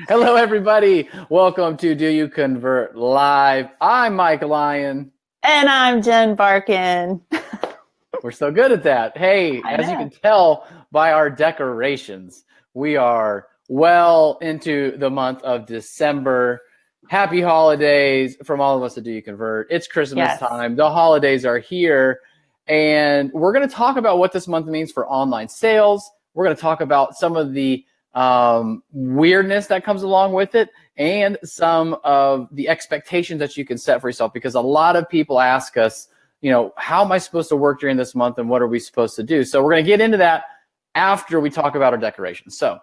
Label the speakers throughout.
Speaker 1: Hello, everybody. Welcome to Do You Convert Live. I'm Mike Lyon.
Speaker 2: And I'm Jen Barkin.
Speaker 1: We're so good at that. Hey,
Speaker 2: I
Speaker 1: as you can
Speaker 2: know.
Speaker 1: tell by our decorations, we are well into the month of December. Happy holidays from all of us at Do You Convert. It's Christmas
Speaker 2: Yes.
Speaker 1: time. The holidays are here. And we're going to talk about what this month means for online sales. We're going to talk about some of the weirdness that comes along with it and some of the expectations that you can set for yourself, because a lot of people ask us, how am I supposed to work during this month and what are we supposed to do? So we're going to get into that after we talk about our decorations. So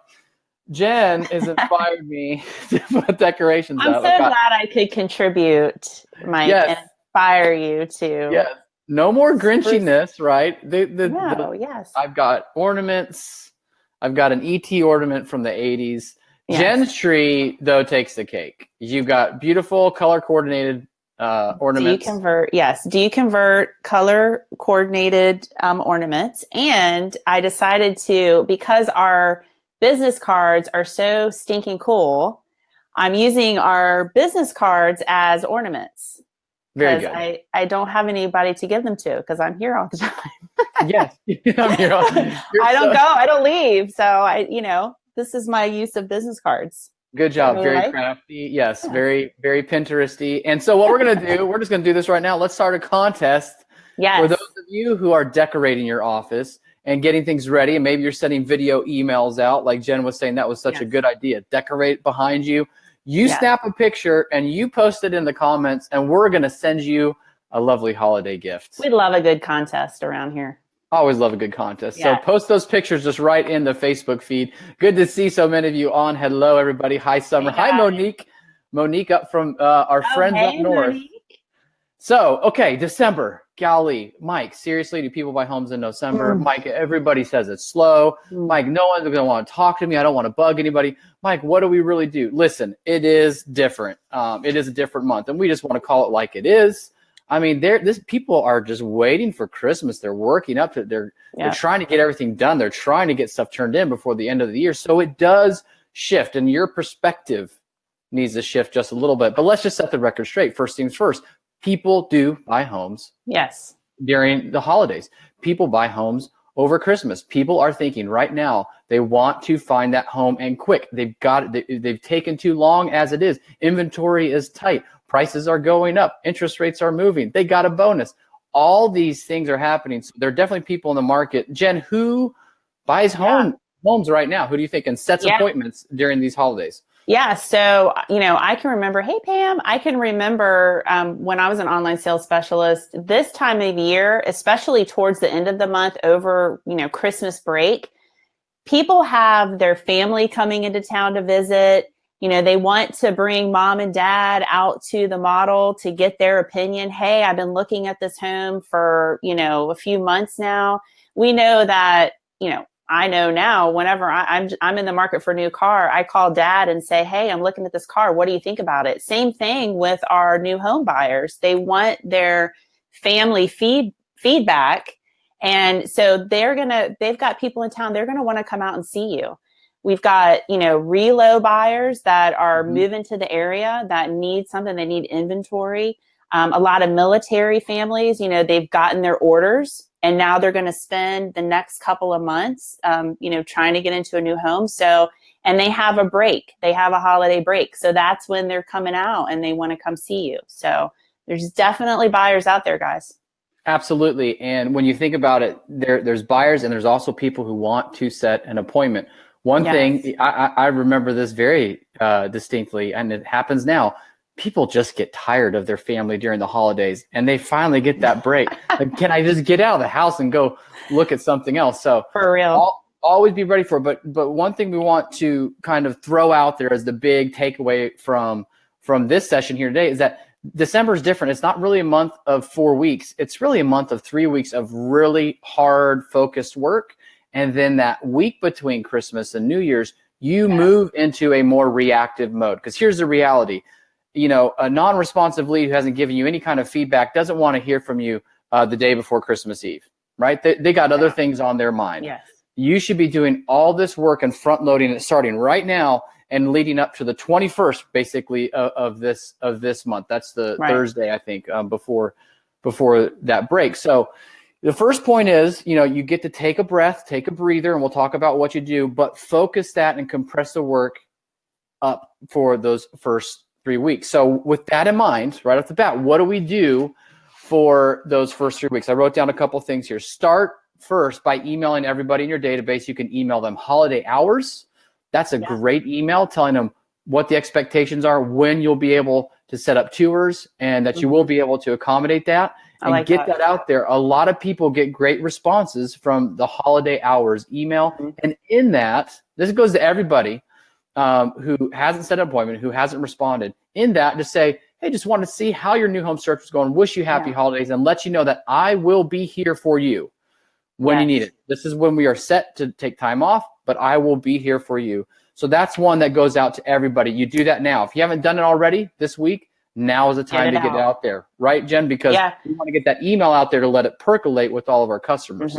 Speaker 1: Jen has inspired me to put decorations
Speaker 2: I'm
Speaker 1: up.
Speaker 2: so glad I could contribute, Mike,
Speaker 1: Yes,
Speaker 2: and inspire you to
Speaker 1: yes. No more
Speaker 2: spruce.
Speaker 1: Grinchiness, right?
Speaker 2: No, yes.
Speaker 1: I've got ornaments. I've got an ET ornament from the 80s. Jen's
Speaker 2: Yes.
Speaker 1: tree, though, takes the cake. You've got beautiful color coordinated
Speaker 2: Do you
Speaker 1: ornaments.
Speaker 2: convert? Yes. Do you convert color coordinated ornaments? And I decided to, because our business cards are so stinking cool, I'm using our business cards as ornaments.
Speaker 1: Very
Speaker 2: Because
Speaker 1: good.
Speaker 2: I don't have anybody to give them to because I'm here all the time.
Speaker 1: Yes. You're
Speaker 2: I don't
Speaker 1: so
Speaker 2: go, I don't leave. So this is my use of business cards.
Speaker 1: good
Speaker 2: Don't
Speaker 1: job.
Speaker 2: you
Speaker 1: Very
Speaker 2: like?
Speaker 1: crafty. Yes,
Speaker 2: Yeah.
Speaker 1: very, very Pinteresty. And so what we're going to do, we're just going to do this right now. Let's start a contest for those
Speaker 2: Yes.
Speaker 1: of you who are decorating your office and getting things ready. And maybe you're sending video emails out, like Jen was saying, that was such a
Speaker 2: Yes.
Speaker 1: good idea. Decorate behind you. You
Speaker 2: Yes.
Speaker 1: snap a picture and you post it in the comments, and we're going to send you a lovely holiday gift.
Speaker 2: We love a good contest around here.
Speaker 1: Always love a good contest. So
Speaker 2: Yes.
Speaker 1: post those pictures just right in the Facebook feed. Good to see so many of you on. Hello, everybody. Hi, Summer.
Speaker 2: Hey
Speaker 1: Hi,
Speaker 2: guys.
Speaker 1: Monique. Monique up from our
Speaker 2: Oh,
Speaker 1: friends up
Speaker 2: hey,
Speaker 1: north.
Speaker 2: Monique.
Speaker 1: So, okay, December. Golly, Mike, seriously, do people buy homes in December?
Speaker 2: Mm.
Speaker 1: Mike, everybody says it's slow.
Speaker 2: Mm.
Speaker 1: Mike, no one's going to want to talk to me. I don't want to bug anybody. Mike, what do we really do? Listen, it is different. It is a different month, and we just want to call it like it is. I mean, people are just waiting for Christmas. They're working up to it. They're trying to get everything done. They're trying to get stuff turned in before the end of the year. So it does shift, and your perspective needs to shift just a little bit. But let's just set the record straight. First things first. People do buy homes
Speaker 2: Yes.
Speaker 1: during the holidays. People buy homes over Christmas. People are thinking right now they want to find that home and quick. They've got it. They've taken too long as it is. Inventory is tight. Prices are going up. Interest rates are moving. They got a bonus. All these things are happening. So there are definitely people in the market. Jen, who buys homes right now? Who do you think and sets appointments during these holidays?
Speaker 2: Yeah. So, I can remember, hey, Pam, I can remember when I was an online sales specialist, this time of year, especially towards the end of the month over, Christmas break, people have their family coming into town to visit. They want to bring mom and dad out to the model to get their opinion. Hey, I've been looking at this home for, a few months now. We know that, I know now whenever I'm in the market for a new car, I call dad and say, hey, I'm looking at this car. What do you think about it? Same thing with our new home buyers. They want their family feedback. And so they've got people in town. They're going to want to come out and see you. We've got, relo buyers that are moving to the area that need something. They need inventory. A lot of military families, they've gotten their orders and now they're going to spend the next couple of months, trying to get into a new home. So, and they have a break. They have a holiday break. So that's when they're coming out and they want to come see you. So there's definitely buyers out there, guys.
Speaker 1: Absolutely. And when you think about it, there's buyers and there's also people who want to set an appointment. One thing, I remember this very distinctly, and it happens now. People just get tired of their family during the holidays and they finally get that break. Like, can I just get out of the house and go look at something else? So
Speaker 2: For real.
Speaker 1: always be ready for it. But one thing we want to kind of throw out there as the big takeaway from this session here today is that December is different. It's not really a month of 4 weeks. It's really a month of 3 weeks of really hard, focused work. And then that week between Christmas and New Year's, you move into a more reactive mode. Because here's the reality. A non-responsive lead who hasn't given you any kind of feedback doesn't want to hear from you the day before Christmas Eve, right? They got other things on their mind.
Speaker 2: Yes.
Speaker 1: You should be doing all this work and front loading it starting right now and leading up to the 21st, basically of this month. That's the Thursday, I think, before that break. So the first point is, you get to take a breath, take a breather, and we'll talk about what you do, but focus that and compress the work up for those first 3 weeks. So with that in mind, right off the bat, what do we do for those first 3 weeks? I wrote down a couple things here. Start first by emailing everybody in your database. You can email them holiday hours. That's a great email, telling them what the expectations are, when you'll be able to set up tours, and that you will be able to accommodate that. And get that out there. A lot of people get great responses from the holiday hours email. And in that, this goes to everybody who hasn't set an appointment, who hasn't responded. In that, just say, hey, just wanted to see how your new home search is going. Wish you happy holidays, and let you know that I will be here for you when you need it. This is when we are set to take time off, but I will be here for you. So that's one that goes out to everybody. You do that now. If you haven't done it already this week, now is the time to get it out there, right, Jen? Because we want to get that email out there to let it percolate with all of our customers.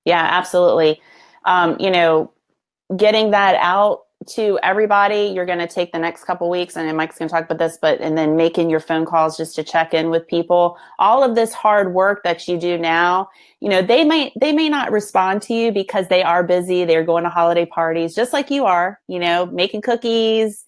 Speaker 2: Yeah, absolutely. Getting that out to everybody, you're going to take the next couple weeks, and Mike's going to talk about this, and then making your phone calls just to check in with people. All of this hard work that you do now, they may not respond to you because they are busy. They're going to holiday parties just like you are, making cookies,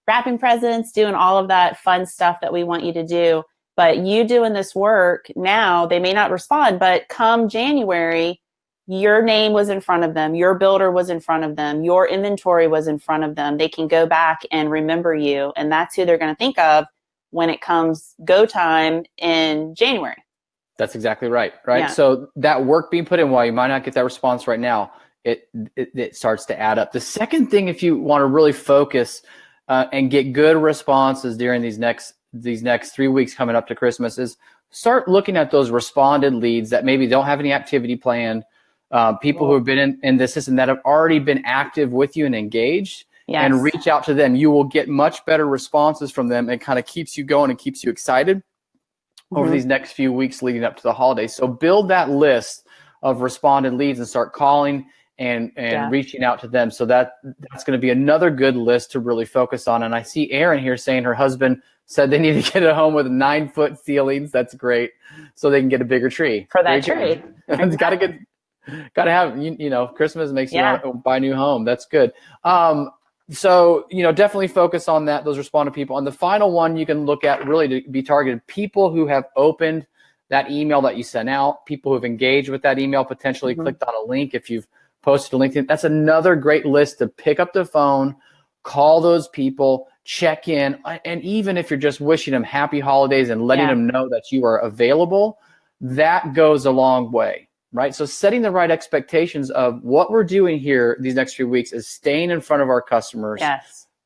Speaker 2: wrapping presents, doing all of that fun stuff that we want you to do. But you doing this work now, they may not respond, but come January, your name was in front of them, your builder was in front of them, your inventory was in front of them. They can go back and remember you. And that's who they're going to think of when it comes go time in January.
Speaker 1: That's exactly right. Yeah. So that work being put in, while you might not get that response right now, it starts to add up. The second thing, if you want to really focus and get good responses during these next 3 weeks coming up to Christmas, is start looking at those responded leads that maybe don't have any activity planned, people who have been in this system that have already been active with you and engaged, and reach out to them. You will get much better responses from them. It kind of keeps you going and keeps you excited over these next few weeks leading up to the holidays. So build that list of responded leads and start calling and reaching out to them. So that's going to be another good list to really focus on. And I see Erin here saying her husband said they need to get a home with 9-foot ceilings. That's great. So they can get a bigger tree.
Speaker 2: For that tree.
Speaker 1: It's got to have, Christmas makes you want to buy a new home. That's good. So, definitely focus on that, those responded people. And the final one you can look at really to be targeted, people who have opened that email that you sent out, people who have engaged with that email, potentially clicked on a link if you've posted a LinkedIn. That's another great list to pick up the phone, call those people, check in. And even if you're just wishing them happy holidays and letting them know that you are available, that goes a long way, right? So setting the right expectations of what we're doing here these next few weeks is staying in front of our customers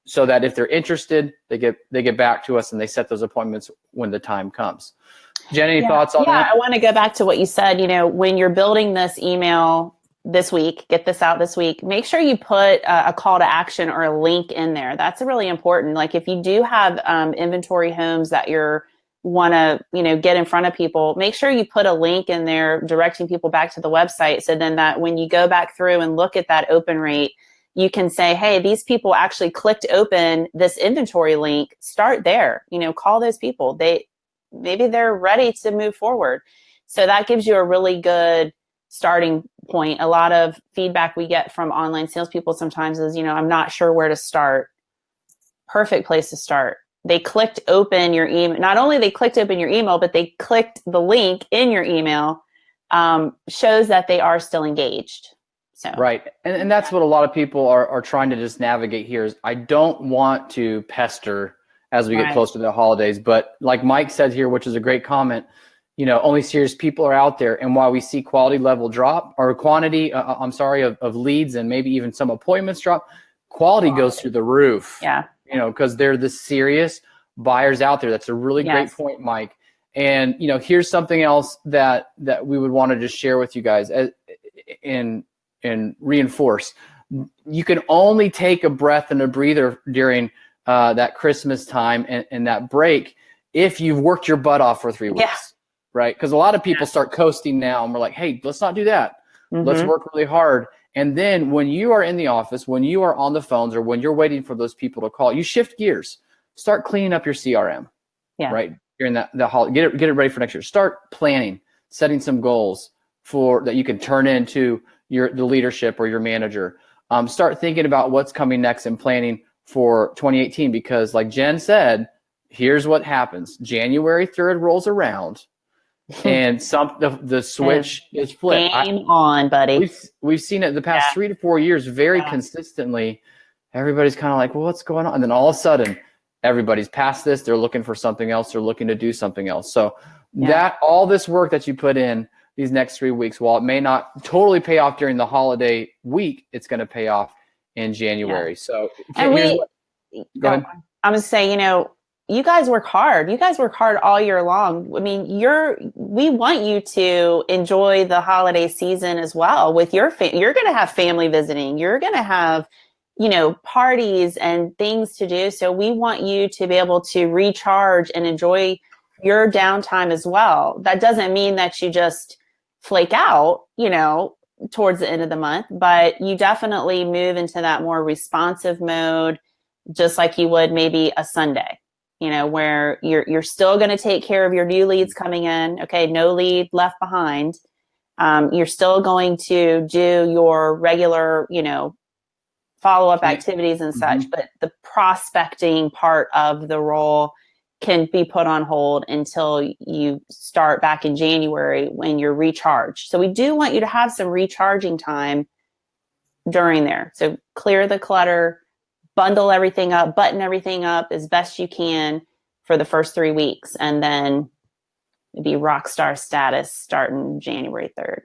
Speaker 1: so that if they're interested, they get back to us and they set those appointments when the time comes. Jen, any thoughts on that?
Speaker 2: Yeah, I want to go back to what you said. When you're building this email this week, get this out this week, make sure you put a call to action or a link in there. That's really important. Like if you do have inventory homes that you're want to, get in front of people, make sure you put a link in there directing people back to the website. So then that when you go back through and look at that open rate, you can say, hey, these people actually clicked open this inventory link. Start there, call those people. Maybe they're ready to move forward. So that gives you a really good starting point. A lot of feedback we get from online salespeople sometimes is, I'm not sure where to start. Perfect place to start. They clicked open your email. Not only they clicked open your email, but they clicked the link in your email, shows that they are still engaged. So
Speaker 1: right. And that's what a lot of people are trying to just navigate here is I don't want to pester as we get close to the holidays. But like Mike said here, which is a great comment, only serious people are out there. And while we see quality level drop or quantity, of leads and maybe even some appointments drop, quality goes through the roof.
Speaker 2: Yeah.
Speaker 1: Because they're the serious buyers out there. That's a really great point, Mike. And, here's something else that we would want to just share with you guys and reinforce. You can only take a breath and a breather during that Christmas time and that break if you've worked your butt off for 3 weeks, right? Because a lot of people start coasting now and we're like, hey, let's not do that. Let's work really hard. And then when you are in the office, when you are on the phones, or when you're waiting for those people to call, you shift gears. Start cleaning up your CRM, right? During that get it ready for next year. Start planning, setting some goals that you can turn into the leadership or your manager. Start thinking about what's coming next and planning for 2018, because like Jen said, here's what happens. January 3rd rolls around and the switch is flipped.
Speaker 2: Game on, buddy.
Speaker 1: We've seen it the past 3 to 4 years very consistently. Everybody's kind of like, well, what's going on? And then all of a sudden, everybody's past this. They're looking for something else. They're looking to do something else. So that all this work that you put in these next 3 weeks, while it may not totally pay off during the holiday week, it's going to pay off in January. So
Speaker 2: go ahead. I'm going to say, you guys work hard. You guys work hard all year long. I mean, we want you to enjoy the holiday season as well with your you're going to have family visiting. You're going to have, parties and things to do. So we want you to be able to recharge and enjoy your downtime as well. That doesn't mean that you just flake out, towards the end of the month, but you definitely move into that more responsive mode, just like you would maybe a Sunday, where you're still going to take care of your new leads coming in. Okay. No lead left behind. You're still going to do your regular, follow-up activities and such, but the prospecting part of the role can be put on hold until you start back in January when you're recharged. So we do want you to have some recharging time during there. So clear the clutter, bundle everything up, button everything up as best you can for the first 3 weeks, and then be rock star status starting January 3rd.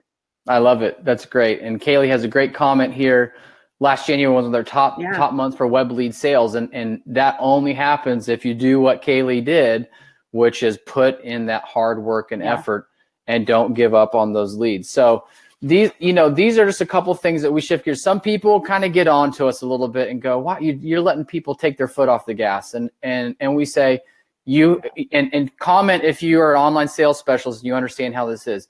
Speaker 1: I love it. That's great. And Kaylee has a great comment here. Last January was one of their top months for web lead sales. And that only happens if you do what Kaylee did, which is put in that hard work and effort and don't give up on those leads. So these are just a couple things that we shift gears. Some people kind of get on to us a little bit and go, wow, you're letting people take their foot off the gas. And we say, and comment if you are an online sales specialist and you understand how this is.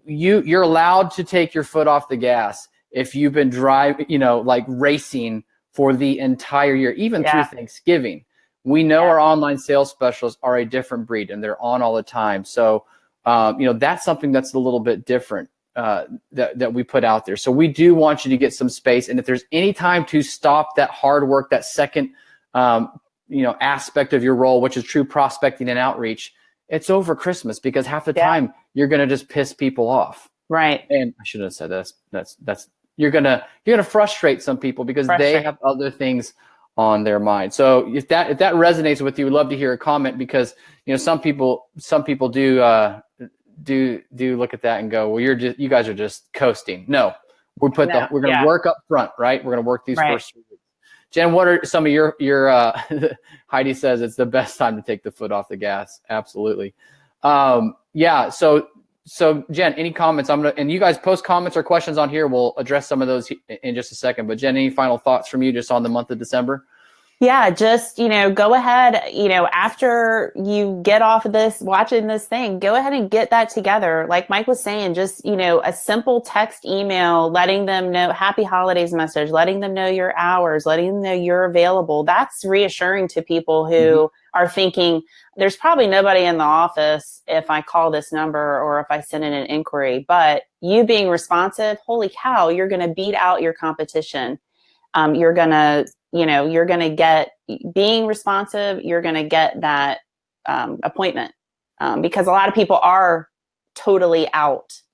Speaker 1: You're allowed to take your foot off the gas if you've been driving, like racing for the entire year, even through Thanksgiving. We know our online sales specialists are a different breed and they're on all the time. So, that's something that's a little bit different that we put out there. So we do want you to get some space. And if there's any time to stop that hard work, that second, aspect of your role, which is true prospecting and outreach, it's over Christmas, because half the time you're going to just piss people off.
Speaker 2: Right.
Speaker 1: And I shouldn't have said this. That's you're gonna frustrate some people because they have other things on their mind. So if that resonates with you, we'd love to hear a comment, because some people do look at that and go, well, you guys are just coasting. No, we're gonna work up front, right? We're gonna work these first 3 weeks. Jen, what are some of your Heidi says it's the best time to take the foot off the gas. Absolutely. So Jen, any comments? And you guys post comments or questions on here. We'll address some of those in just a second. But Jen, any final thoughts from you just on the month of December?
Speaker 2: Yeah, just, go ahead, after you get off of this, watching this thing, go ahead and get that together. Like Mike was saying, just, a simple text email, letting them know, happy holidays message, letting them know your hours, letting them know you're available. That's reassuring to people who are thinking there's probably nobody in the office if I call this number or if I send in an inquiry, but you being responsive, holy cow, you're going to beat out your competition. You're going to get, being responsive, you're going to get that appointment because a lot of people are totally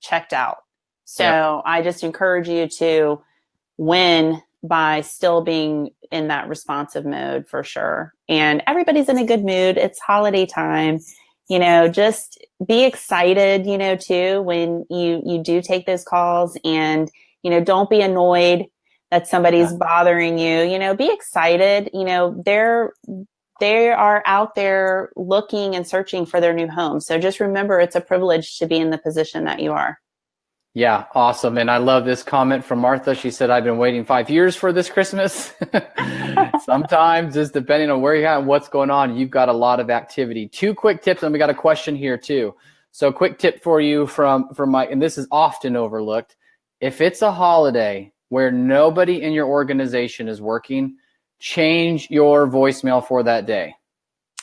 Speaker 2: checked out. So I just encourage you to win by still being in that responsive mode for sure. And everybody's in a good mood. It's holiday time. Just be excited, too, when you do take those calls, and, don't be annoyed that somebody's bothering you. Be excited. They are out there looking and searching for their new home. So just remember, it's a privilege to be in the position that you are.
Speaker 1: Yeah, awesome. And I love this comment from Martha. She said, I've been waiting 5 years for this Christmas. Sometimes, just depending on where you're at and what's going on, you've got a lot of activity. 2 quick tips, and we got a question here too. So quick tip for you from Mike, and this is often overlooked, if it's a holiday where nobody in your organization is working, change your voicemail for that day,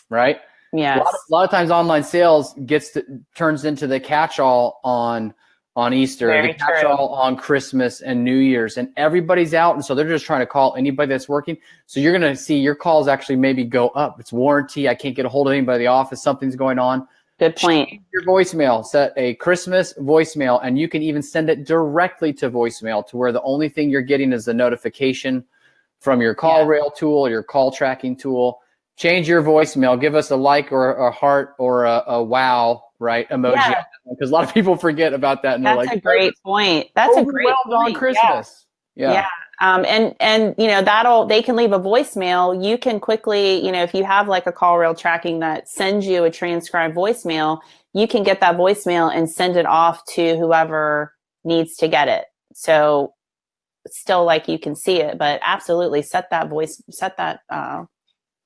Speaker 1: right?
Speaker 2: Yes.
Speaker 1: A lot of times online sales turns into the catch-all on Easter,
Speaker 2: Very
Speaker 1: the catch-all on Christmas and New Year's, and everybody's out. And so they're just trying to call anybody that's working. So you're going to see your calls actually maybe go up. It's warranty. I can't get a hold of anybody in the office. Something's going on.
Speaker 2: Good point.
Speaker 1: Change your voicemail, set a Christmas voicemail, and you can even send it directly to voicemail to where the only thing you're getting is the notification from your call rail tool, your call tracking tool. Change your voicemail. Give us a like or a heart or a wow, right, emoji. Because a lot of people forget about that. And
Speaker 2: that's
Speaker 1: like,
Speaker 2: a great point. That's a great point.
Speaker 1: On Christmas. Yeah.
Speaker 2: And you know, they can leave a voicemail. You can quickly, you know, if you have like a call rail tracking that sends you a transcribed voicemail, you can get that voicemail and send it off to whoever needs to get it. So still like you can see it, but absolutely set that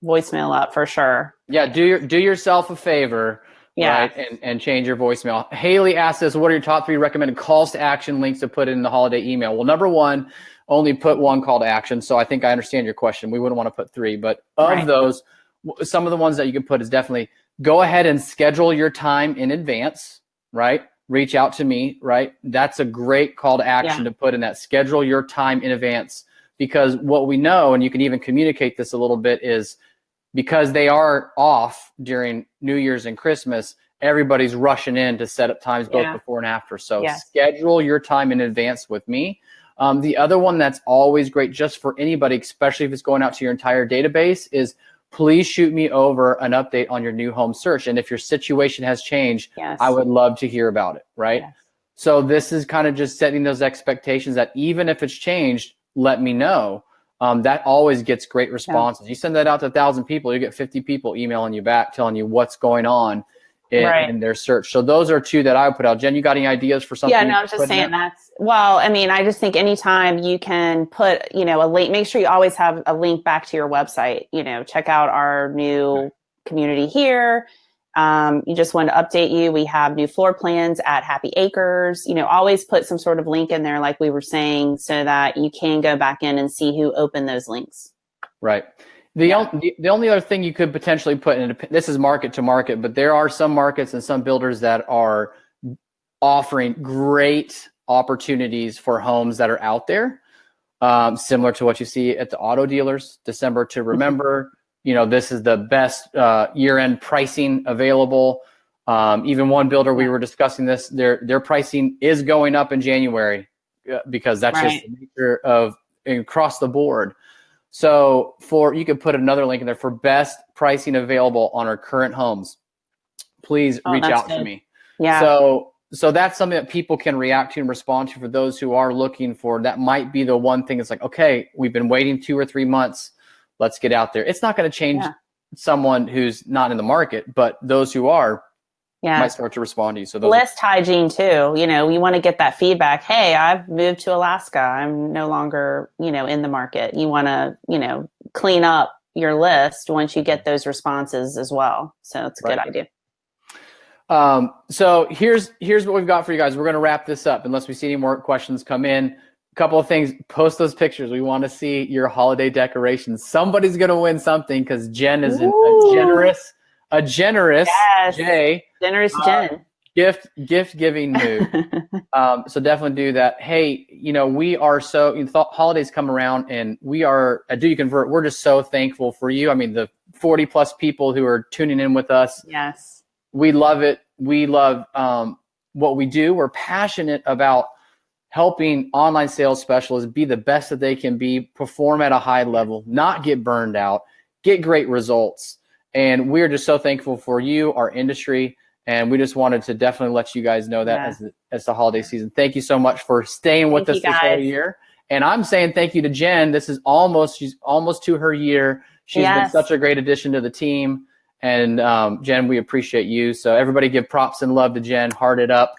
Speaker 2: voicemail up for sure.
Speaker 1: Yeah, do yourself a favor, right? And change your voicemail. Haley asked us, what are your top 3 recommended calls to action links to put in the holiday email? Well, number 1, only put 1 call to action. So I think I understand your question. We wouldn't want to put 3, but of those, some of the ones that you can put is definitely go ahead and schedule your time in advance, right? Reach out to me, right? That's a great call to action to put in that. Schedule your time in advance, because what we know, and you can even communicate this a little bit, is because they are off during New Year's and Christmas, everybody's rushing in to set up times both before and after. So schedule your time in advance with me. The other one that's always great just for anybody, especially if it's going out to your entire database, is please shoot me over an update on your new home search. And if your situation has changed, I would love to hear about it, right? Yes. So this is kind of just setting those expectations that even if it's changed, let me know. That always gets great responses. You send that out to 1,000 people, you get 50 people emailing you back, telling you what's going on in their search. So those are 2 that I would put out. Jen, you got any ideas for something?
Speaker 2: Yeah, no, I was just saying well, I mean, I just think anytime you can put, you know, a link, make sure you always have a link back to your website, you know, check out our new community here. You just want to update you. We have new floor plans at Happy Acres. You know, always put some sort of link in there, like we were saying, so that you can go back in and see who opened those links. Right.
Speaker 1: The only other thing you could potentially put in, this is market to market, but there are some markets and some builders that are offering great opportunities for homes that are out there, similar to what you see at the auto dealers. December to remember. You know, this is the best year-end pricing available. Even one builder, we were discussing this, their pricing is going up in January because that's just the nature of across the board. So you could put another link in there for best pricing available on our current homes. Please reach out to me. Yeah. So that's something that people can react to and respond to for those who are looking for. That might be the one thing that's like, okay, we've been waiting 2 or 3 months. Let's get out there. It's not going to change someone who's not in the market, but those who are might start to respond to you. So
Speaker 2: list hygiene too. You know, you want to get that feedback. Hey, I've moved to Alaska. I'm no longer, you know, in the market. You want to, you know, clean up your list once you get those responses as well. So it's a good idea.
Speaker 1: So here's what we've got for you guys. We're going to wrap this up unless we see any more questions come in. A couple of things. Post those pictures. We want to see your holiday decorations. Somebody's going to win something because Jen is a generous Jen gift giving mood. So definitely do that. Hey, you know, we are holidays come around and we are at Do You Convert. We're just so thankful for you. I mean, the 40 plus people who are tuning in with us.
Speaker 2: Yes.
Speaker 1: We love it. We love what we do. We're passionate about helping online sales specialists be the best that they can be, perform at a high level, not get burned out, get great results. And we're just so thankful for you, our industry. And we just wanted to definitely let you guys know that as the holiday season. Thank you so much for staying with us this whole year. And I'm saying thank you to Jen. She's almost to her year. She's been such a great addition to the team. And Jen, we appreciate you. So everybody give props and love to Jen. Heart it up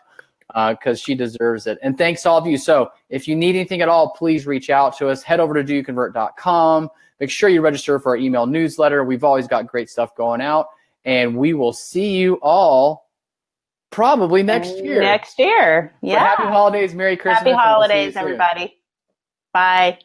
Speaker 1: because she deserves it. And thanks to all of you. So if you need anything at all, please reach out to us. Head over to doyouconvert.com. Make sure you register for our email newsletter. We've always got great stuff going out. And we will see you all Probably next year.
Speaker 2: Next year. Yeah.
Speaker 1: But happy holidays, Merry Christmas.
Speaker 2: Happy
Speaker 1: and we'll see you
Speaker 2: holidays,
Speaker 1: soon.
Speaker 2: everybody. Bye.